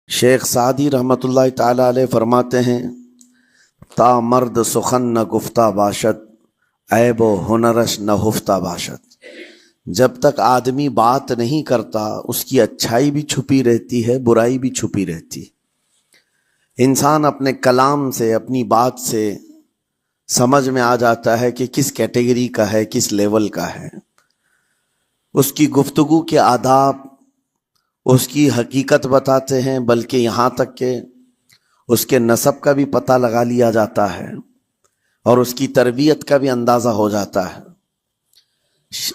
شیخ Saadi رحمۃ اللہ تعالی علیہ فرماتے ہیں تا مرد سخن نہ گفتہ باشد عیب و ہنرش نہ ہفتہ باشد۔ جب تک آدمی بات نہیں کرتا اس کی اچھائی بھی چھپی رہتی ہے، برائی بھی چھپی رہتی ہے۔ انسان اپنے کلام سے، اپنی بات سے سمجھ میں آ جاتا ہے کہ کس کیٹیگری کا ہے، کس لیول کا ہے۔ اس کی گفتگو کے آداب اس کی حقیقت بتاتے ہیں، بلکہ یہاں تک کہ اس کے نسب کا بھی پتہ لگا لیا جاتا ہے اور اس کی تربیت کا بھی اندازہ ہو جاتا ہے۔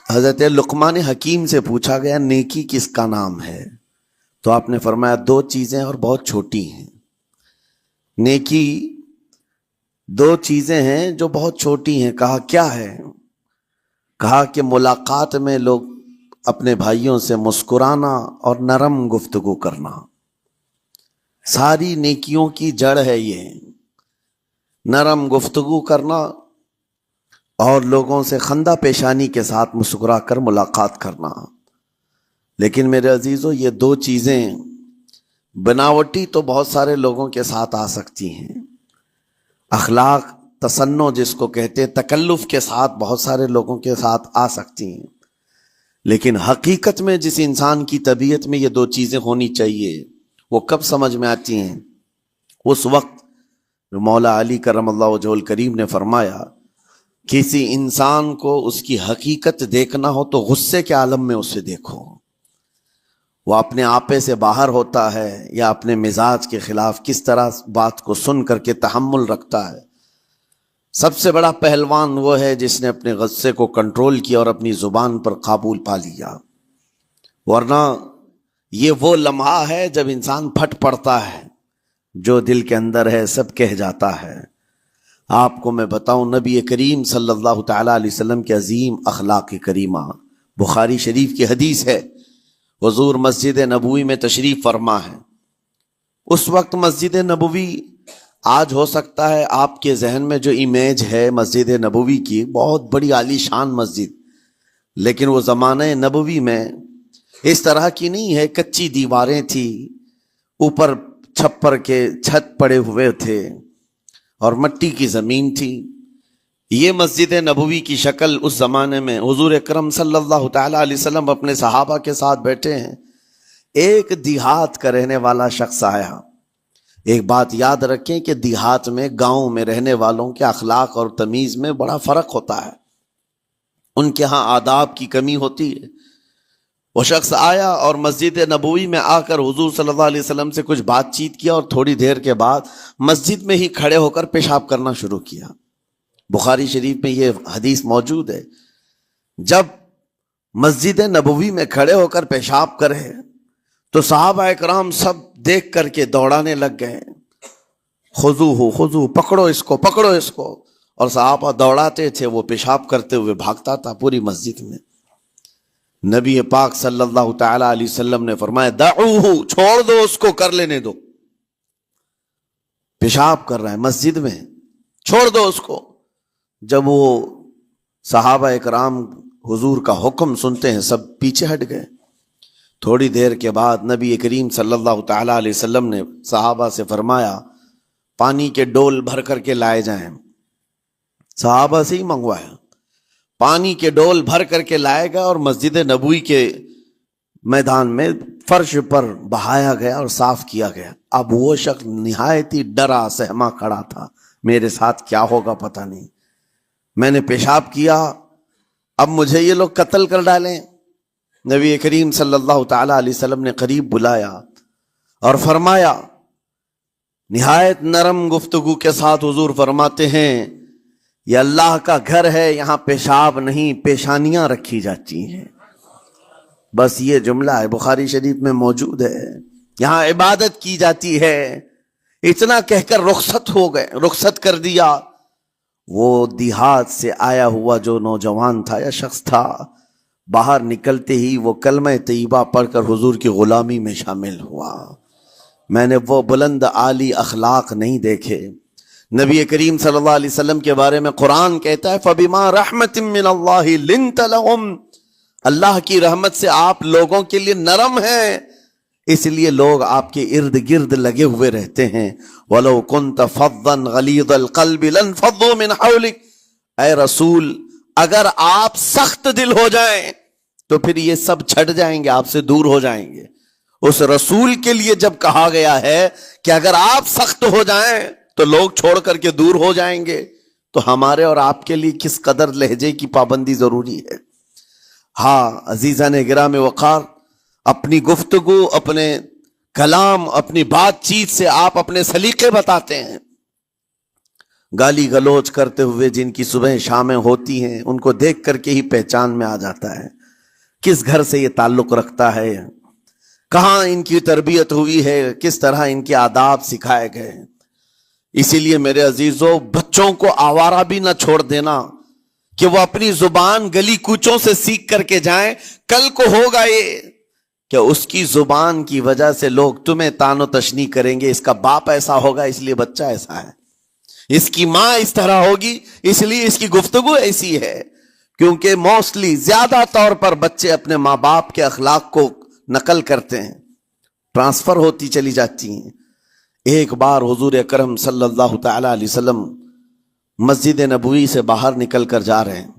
حضرت لقمان حکیم سے پوچھا گیا نیکی کس کا نام ہے، تو آپ نے فرمایا دو چیزیں اور بہت چھوٹی ہیں۔ نیکی دو چیزیں ہیں جو بہت چھوٹی ہیں۔ کہا کیا ہے؟ کہا کہ ملاقات میں لوگ اپنے بھائیوں سے مسکرانا اور نرم گفتگو کرنا۔ ساری نیکیوں کی جڑ ہے یہ، نرم گفتگو کرنا اور لوگوں سے خندہ پیشانی کے ساتھ مسکرا کر ملاقات کرنا۔ لیکن میرے عزیزو، یہ دو چیزیں بناوٹی تو بہت سارے لوگوں کے ساتھ آ سکتی ہیں، اخلاق تصنع جس کو کہتے ہیں، تکلف کے ساتھ بہت سارے لوگوں کے ساتھ آ سکتی ہیں، لیکن حقیقت میں جس انسان کی طبیعت میں یہ دو چیزیں ہونی چاہیے وہ کب سمجھ میں آتی ہیں؟ اس وقت مولا علی کرم اللہ وجہہ الکریم نے فرمایا کسی انسان کو اس کی حقیقت دیکھنا ہو تو غصے کے عالم میں اسے دیکھو۔ وہ اپنے آپے سے باہر ہوتا ہے یا اپنے مزاج کے خلاف کس طرح بات کو سن کر کے تحمل رکھتا ہے۔ سب سے بڑا پہلوان وہ ہے جس نے اپنے غصے کو کنٹرول کیا اور اپنی زبان پر قابو پا لیا، ورنہ یہ وہ لمحہ ہے جب انسان پھٹ پڑتا ہے، جو دل کے اندر ہے سب کہہ جاتا ہے۔ آپ کو میں بتاؤں، نبی کریم صلی اللہ تعالی علیہ وسلم کے عظیم اخلاق کریمہ، بخاری شریف کی حدیث ہے، حضور مسجد نبوی میں تشریف فرما ہے۔ اس وقت مسجد نبوی، آج ہو سکتا ہے آپ کے ذہن میں جو امیج ہے مسجد نبوی کی، بہت بڑی عالی شان مسجد، لیکن وہ زمانہ نبوی میں اس طرح کی نہیں ہے۔ کچی دیواریں تھی، اوپر چھپر کے چھت پڑے ہوئے تھے اور مٹی کی زمین تھی۔ یہ مسجد نبوی کی شکل اس زمانے میں حضور اکرم صلی اللہ تعالی علیہ وسلم اپنے صحابہ کے ساتھ بیٹھے ہیں، ایک دیہات کا رہنے والا شخص آیا۔ ایک بات یاد رکھیں کہ دیہات میں، گاؤں میں رہنے والوں کے اخلاق اور تمیز میں بڑا فرق ہوتا ہے، ان کے ہاں آداب کی کمی ہوتی ہے۔ وہ شخص آیا اور مسجد نبوی میں آ کر حضور صلی اللہ علیہ وسلم سے کچھ بات چیت کیا اور تھوڑی دیر کے بعد مسجد میں ہی کھڑے ہو کر پیشاب کرنا شروع کیا۔ بخاری شریف میں یہ حدیث موجود ہے۔ جب مسجد نبوی میں کھڑے ہو کر پیشاب کرے تو صحابہ اکرام سب دیکھ کر کے دوڑانے لگ گئے، خذوہ خذوہ، پکڑو اس کو، پکڑو اس کو، اور صحابہ دوڑاتے تھے، وہ پیشاب کرتے ہوئے بھاگتا تھا پوری مسجد میں۔ نبی پاک صلی اللہ تعالی علیہ وسلم نے فرمایا دعوہ، چھوڑ دو اس کو، کر لینے دو، پیشاب کر رہا ہے مسجد میں، چھوڑ دو اس کو۔ جب وہ صحابہ اکرام حضور کا حکم سنتے ہیں سب پیچھے ہٹ گئے۔ تھوڑی دیر کے بعد نبی کریم صلی اللہ تعالی علیہ وسلم نے صحابہ سے فرمایا پانی کے ڈول بھر کر کے لائے جائیں۔ صحابہ سے ہی منگوایا، پانی کے ڈول بھر کر کے لائے گا اور مسجد نبوی کے میدان میں فرش پر بہایا گیا اور صاف کیا گیا۔ اب وہ شخص نہایت ہی ڈرا سہما کھڑا تھا، میرے ساتھ کیا ہوگا پتہ نہیں، میں نے پیشاب کیا، اب مجھے یہ لوگ قتل کر ڈالیں۔ نبی کریم صلی اللہ تعالی علیہ وسلم نے قریب بلایا اور فرمایا، نہایت نرم گفتگو کے ساتھ حضور فرماتے ہیں یہ اللہ کا گھر ہے، یہاں پیشاب نہیں پیشانیاں رکھی جاتی ہیں۔ بس یہ جملہ ہے، بخاری شریف میں موجود ہے، یہاں عبادت کی جاتی ہے۔ اتنا کہہ کر رخصت ہو گئے، رخصت کر دیا۔ وہ دیہات سے آیا ہوا جو نوجوان تھا یا شخص تھا، باہر نکلتے ہی وہ کلمہ طیبہ پڑھ کر حضور کی غلامی میں شامل ہوا۔ میں نے وہ بلند عالی اخلاق نہیں دیکھے۔ نبی کریم صلی اللہ علیہ وسلم کے بارے میں قرآن کہتا ہے فَبِمَا رَحْمَةٍ مِّنَ اللَّهِ لِنْتَ لَهُمْ، اللہ کی رحمت سے آپ لوگوں کے لیے نرم ہیں، اس لیے لوگ آپ کے ارد گرد لگے ہوئے رہتے ہیں. وَلَوْ كُنْتَ فَظًّا غَلِيظَ الْقَلْبِ لَانْفَضُّوا مِنْ حَوْلِكَ. اے رسول اگر آپ سخت دل ہو جائیں تو پھر یہ سب چھٹ جائیں گے، آپ سے دور ہو جائیں گے. اس رسول کے لیے جب کہا گیا ہے کہ اگر آپ سخت ہو جائیں تو لوگ چھوڑ کر کے دور ہو جائیں گے، تو ہمارے اور آپ کے لیے کس قدر لہجے کی پابندی ضروری ہے. ہاں عزیزان گرام وقار، اپنی گفتگو، اپنے کلام، اپنی بات چیت سے آپ اپنے سلیقے بتاتے ہیں. گالی گلوچ کرتے ہوئے جن کی صبح شامیں ہوتی ہیں ان کو دیکھ کر کے ہی پہچان میں آ جاتا ہے کس گھر سے یہ تعلق رکھتا ہے، کہاں ان کی تربیت ہوئی ہے، کس طرح ان کے آداب سکھائے گئے. اسی لیے میرے عزیزو، بچوں کو آوارہ بھی نہ چھوڑ دینا کہ وہ اپنی زبان گلی کوچوں سے سیکھ کر کے جائیں. کل کو ہوگا یہ کہ اس کی زبان کی وجہ سے لوگ تمہیں تان و تشنیع کریں گے، اس کا باپ ایسا ہوگا اس لیے بچہ ایسا ہے، اس کی ماں اس طرح ہوگی اس لیے اس کی گفتگو ایسی ہے. کیونکہ موسٹلی زیادہ طور پر بچے اپنے ماں باپ کے اخلاق کو نقل کرتے ہیں، ٹرانسفر ہوتی چلی جاتی ہیں. ایک بار حضور اکرم صلی اللہ تعالی علیہ وسلم مسجد نبوی سے باہر نکل کر جا رہے ہیں.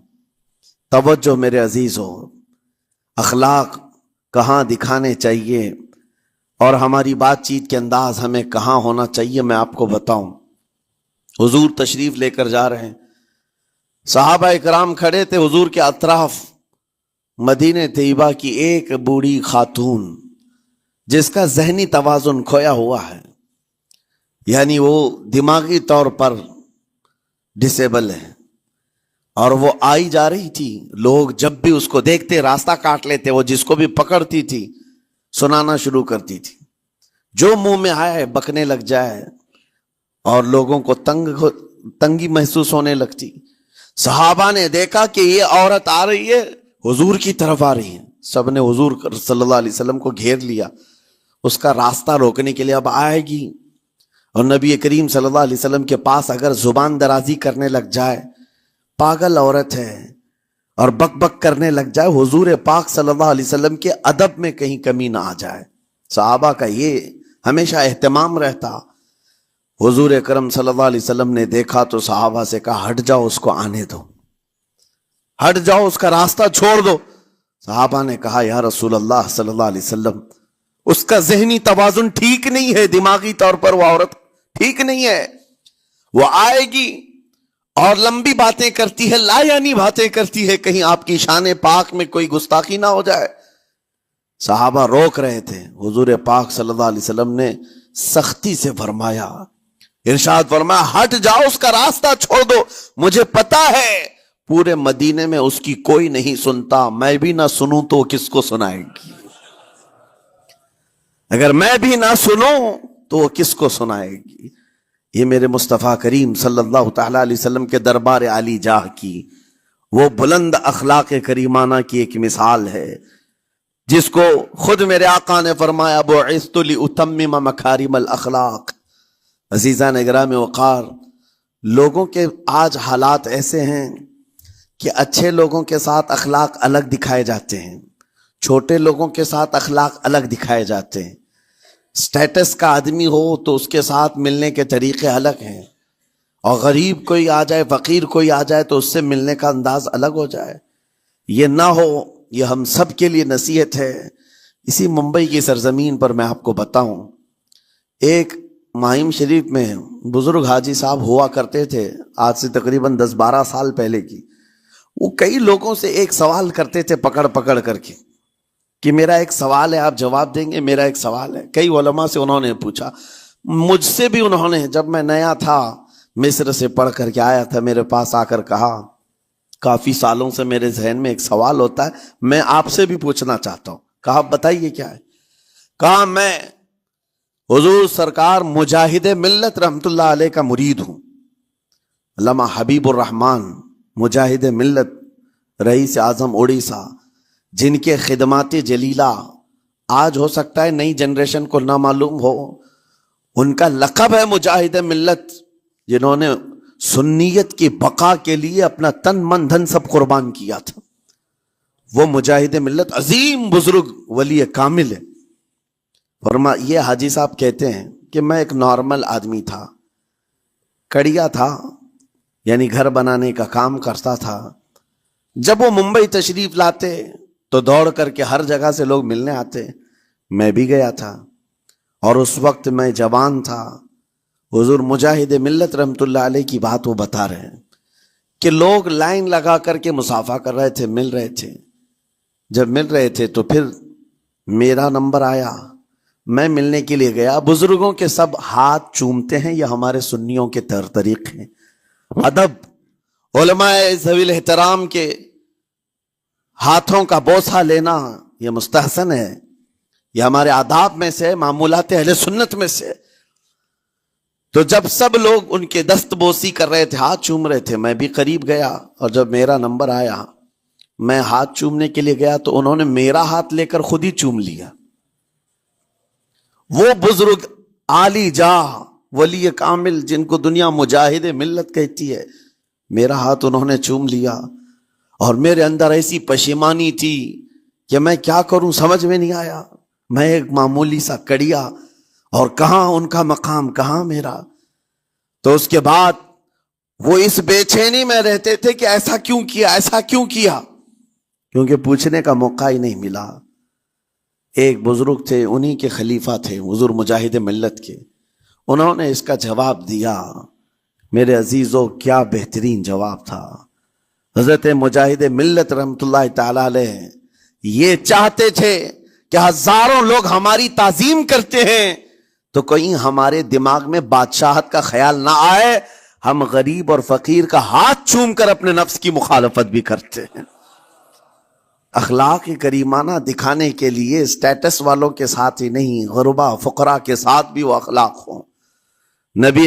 توجہ میرے عزیز ہو، اخلاق کہاں دکھانے چاہیے اور ہماری بات چیت کے انداز ہمیں کہاں ہونا چاہیے میں آپ کو بتاؤں. حضور تشریف لے کر جا رہے ہیں، صحابہ اکرام کھڑے تھے حضور کے اطراف. مدینہ طیبہ کی ایک بوڑھی خاتون جس کا ذہنی توازن کھویا ہوا ہے، یعنی وہ دماغی طور پر ڈسیبل ہے، اور وہ آئی جا رہی تھی. لوگ جب بھی اس کو دیکھتے راستہ کاٹ لیتے، وہ جس کو بھی پکڑتی تھی سنانا شروع کرتی تھی، جو منہ میں آئے بکنے لگ جائے اور لوگوں کو تنگی محسوس ہونے لگتی. صحابہ نے دیکھا کہ یہ عورت آ رہی ہے، حضور کی طرف آ رہی ہے، سب نے حضور صلی اللہ علیہ وسلم کو گھیر لیا. اس کا راستہ روکنے کے لیے اب آئے گی، اور نبی کریم صلی اللہ علیہ وسلم کے پاس اگر زبان درازی کرنے لگ جائے، پاگل عورت ہے، اور بک بک کرنے لگ جائے، حضور پاک صلی اللہ علیہ وسلم کے ادب میں کہیں کمی نہ آ جائے. صحابہ کا یہ ہمیشہ اہتمام رہتا. حضور اکرم صلی اللہ علیہ وسلم نے دیکھا تو صحابہ سے کہا ہٹ جاؤ، اس کو آنے دو، ہٹ جاؤ، اس کا راستہ چھوڑ دو. صحابہ نے کہا یا رسول اللہ صلی اللہ علیہ وسلم، اس کا ذہنی توازن ٹھیک نہیں ہے، دماغی طور پر وہ عورت ٹھیک نہیں ہے. وہ آئے گی اور لمبی باتیں کرتی ہے، لا یعنی باتیں کرتی ہے، کہیں آپ کی شان پاک میں کوئی گستاخی نہ ہو جائے. صحابہ روک رہے تھے. حضور پاک صلی اللہ علیہ وسلم نے سختی سے فرمایا، ارشاد فرمایا ہٹ جاؤ، اس کا راستہ چھوڑ دو. مجھے پتا ہے پورے مدینے میں اس کی کوئی نہیں سنتا، میں بھی نہ سنوں تو کس کو سنائے گی؟ اگر میں بھی نہ سنوں تو وہ کس کو سنائے گی؟ یہ میرے مصطفیٰ کریم صلی اللہ تعالی علیہ وسلم کے دربار عالی جاہ کی وہ بلند اخلاق کریمانہ کی ایک مثال ہے، جس کو خود میرے آقا نے فرمایا بعثت لأتمم مکارم الاخلاق. عزیزان گرام وقار، لوگوں کے آج حالات ایسے ہیں کہ اچھے لوگوں کے ساتھ اخلاق الگ دکھائے جاتے ہیں، چھوٹے لوگوں کے ساتھ اخلاق الگ دکھائے جاتے ہیں. سٹیٹس کا آدمی ہو تو اس کے ساتھ ملنے کے طریقے الگ ہیں، اور غریب کوئی آ جائے، فقیر کوئی آ جائے تو اس سے ملنے کا انداز الگ ہو جائے. یہ نہ ہو، یہ ہم سب کے لیے نصیحت ہے. اسی ممبئی کی سرزمین پر میں آپ کو بتاؤں، ایک ماہم شریف میں بزرگ حاجی صاحب ہوا کرتے تھے، آج سے تقریباً 10-12 سال پہلے کی. وہ کئی لوگوں سے ایک سوال کرتے تھے پکڑ پکڑ کر کے کہ میرا ایک سوال ہے، آپ جواب دیں گے، میرا ایک سوال ہے. کئی علماء سے انہوں نے پوچھا، مجھ سے بھی انہوں نے، جب میں نیا تھا مصر سے پڑھ کر کے آیا تھا، میرے پاس آ کر کہا کافی سالوں سے میرے ذہن میں ایک سوال ہوتا ہے، میں آپ سے بھی پوچھنا چاہتا ہوں. کہا بتائیے کیا ہے؟ کہا میں حضور سرکار مجاہد ملت رحمت اللہ علیہ کا مرید ہوں. علامہ حبیب الرحمن مجاہد ملت، رئیس اعظم اڑیسہ، جن کے خدمات جلیلہ آج ہو سکتا ہے نئی جنریشن کو نہ معلوم ہو. ان کا لقب ہے مجاہد ملت، جنہوں نے سنیت کی بقا کے لیے اپنا تن من دھن سب قربان کیا تھا. وہ مجاہد ملت عظیم بزرگ ولی کامل ہے. یہ حاجی صاحب کہتے ہیں کہ میں ایک نارمل آدمی تھا، کڑیا تھا، یعنی گھر بنانے کا کام کرتا تھا۔ جب وہ ممبئی تشریف لاتے تو دوڑ کر کے ہر جگہ سے لوگ ملنے آتے، میں بھی گیا تھا، اور اس وقت میں جوان تھا۔ حضور مجاہد ملت رحمت اللہ علیہ کی بات وہ بتا رہے ہیں کہ لوگ لائن لگا کر کے مصافحہ کر رہے تھے، مل رہے تھے۔ جب مل رہے تھے تو پھر میرا نمبر آیا، میں ملنے کے لیے گیا۔ بزرگوں کے سب ہاتھ چومتے ہیں، یہ ہمارے سنیوں کے طور طریق ہیں، ادب۔ علماء ذوی الاحترام کے ہاتھوں کا بوسہ لینا یہ مستحسن ہے، یہ ہمارے آداب میں سے، معمولات اہل سنت میں سے۔ تو جب سب لوگ ان کے دست بوسی کر رہے تھے، ہاتھ چوم رہے تھے، میں بھی قریب گیا، اور جب میرا نمبر آیا میں ہاتھ چومنے کے لیے گیا تو انہوں نے میرا ہاتھ لے کر خود ہی چوم لیا۔ وہ بزرگ عالی جاہ ولی کامل جن کو دنیا مجاہد ملت کہتی ہے، میرا ہاتھ انہوں نے چوم لیا، اور میرے اندر ایسی پشیمانی تھی کہ میں کیا کروں سمجھ میں نہیں آیا۔ میں ایک معمولی سا کڑیا، اور کہاں ان کا مقام کہاں میرا۔ تو اس کے بعد وہ اس بے چینی میں رہتے تھے کہ ایسا کیوں کیا، ایسا کیوں کیا، کیونکہ پوچھنے کا موقع ہی نہیں ملا۔ ایک بزرگ تھے، انہی کے خلیفہ تھے حضور مجاہد ملت کے، انہوں نے اس کا جواب دیا۔ میرے عزیزوں کیا بہترین جواب تھا۔ حضرت مجاہد ملت رحمت اللہ تعالی علیہ یہ چاہتے تھے کہ ہزاروں لوگ ہماری تعظیم کرتے ہیں تو کہیں ہمارے دماغ میں بادشاہت کا خیال نہ آئے، ہم غریب اور فقیر کا ہاتھ چوم کر اپنے نفس کی مخالفت بھی کرتے ہیں۔ اخلاق کریمانہ دکھانے کے لیے اسٹیٹس والوں کے ساتھ ہی نہیں، غربا فقراء کے ساتھ بھی وہ اخلاق ہوں۔ نبی